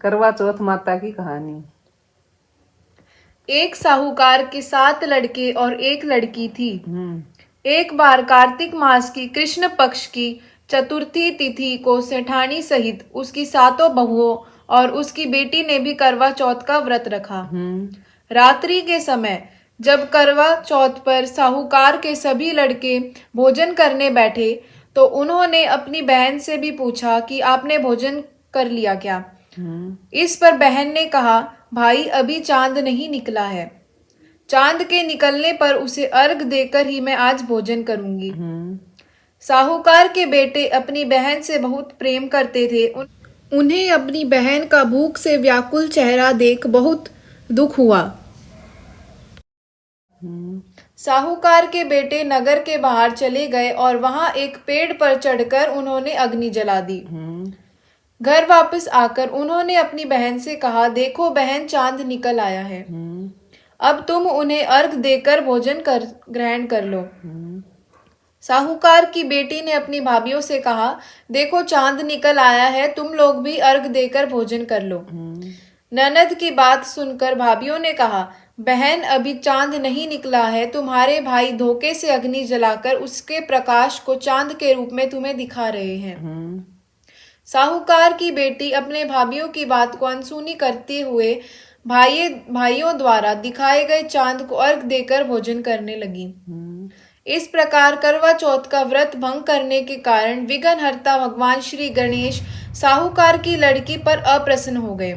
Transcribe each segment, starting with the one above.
करवा चौथ माता की कहानी। एक साहूकार के 7 लड़के और एक लड़की थी। हम्म। एक बार कार्तिक मास की कृष्ण पक्ष की चतुर्थी तिथि को सेठानी सहित उसकी 7 बहुओं और उसकी बेटी ने भी करवा चौथ का व्रत रखा। रात्रि के समय जब करवा चौथ पर साहूकार के सभी लड़के भोजन करने बैठे तो उन्होंने अपनी बहन से भी पूछा कि आपने भोजन कर लिया क्या। इस पर बहन ने कहा, भाई अभी चांद नहीं निकला है। चांद के निकलने पर उसे अर्घ देकर ही मैं आज भोजन करूंगी। साहूकार के बेटे अपनी बहन से बहुत प्रेम करते थे। उन्हें अपनी बहन का भूख से व्याकुल चेहरा देख बहुत दुख हुआ। साहूकार के बेटे नगर के बाहर चले गए और वहां एक पेड़ पर चढ़कर उन्होंने अग्नि जला दी। घर वापस आकर उन्होंने अपनी बहन से कहा, देखो बहन, चांद निकल आया है। अब तुम उन्हें अर्घ देकर भोजन ग्रहण कर लो। साहूकार की बेटी ने अपनी भाभीयों से कहा, देखो चांद निकल आया है, तुम लोग भी अर्घ देकर भोजन कर लो। ननद की बात सुनकर भाभीयों ने कहा, बहन अभी चांद नहीं निकला है, तुम्हारे भाई धोखे से अग्नि जलाकर उसके प्रकाश को चांद के रूप में तुम्हें दिखा रहे हैं। साहूकार की बेटी अपने भाभीयों की बात को अनसुनी करते हुए भाइयों द्वारा दिखाए गए चांद को अर्घ देकर भोजन करने लगी। इस प्रकार करवा चौथ का व्रत भंग करने के कारण विघ्नहर्ता भगवान श्री गणेश साहूकार की लड़की पर अप्रसन्न हो गए।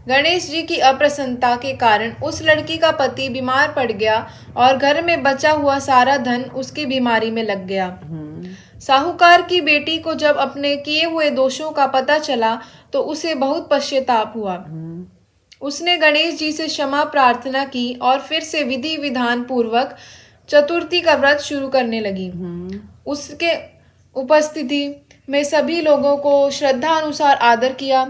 गणेश जी की अप्रसन्नता के कारण उस लड़की का पति बीमार पड़ गया और घर में बचा हुआ सारा धन उसकी बीमारी में लग गया। साहूकार की बेटी को जब अपने किए हुए दोषों का पता चला तो उसे बहुत पश्चाताप हुआ। उसने गणेश जी से क्षमा प्रार्थना की और फिर से विधि विधान पूर्वक चतुर्थी का व्रत शुरू करने लगी। उसके उपस्थिति में सभी लोगों को श्रद्धा अनुसार आदर किया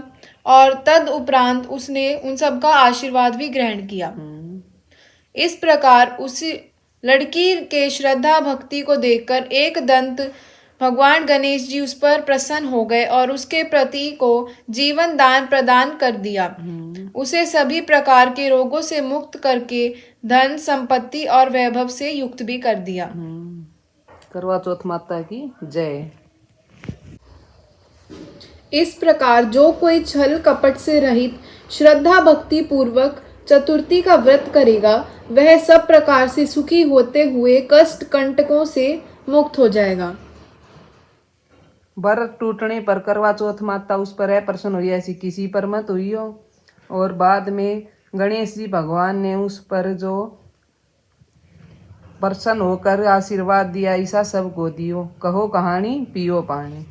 और तद उपरांत उसने उन सबका आशीर्वाद भी ग्रहण किया। इस प्रकार उस लड़की के श्रद्धा भक्ति को देखकर एक दंत भगवान गणेश जी उस पर प्रसन्न हो गए और उसके प्रति को जीवन दान प्रदान कर दिया। उसे सभी प्रकार के रोगों से मुक्त करके धन संपत्ति और वैभव से युक्त भी कर दिया। करवा चौथ माता की जय। इस प्रकार जो कोई छल कपट से रहित श्रद्धा भक्ति पूर्वक चतुर्थी का व्रत करेगा वह सब प्रकार से सुखी होते हुए कष्ट कंटकों से मुक्त हो जाएगा। व्रत टूटने पर करवा चौथ माता उस पर प्रसन्न हुई, ऐसी किसी पर मत हुई हो। और बाद में गणेश जी भगवान ने उस पर जो प्रसन्न होकर आशीर्वाद दिया, ऐसा सबको दियो। कहो कहानी पियो पानी।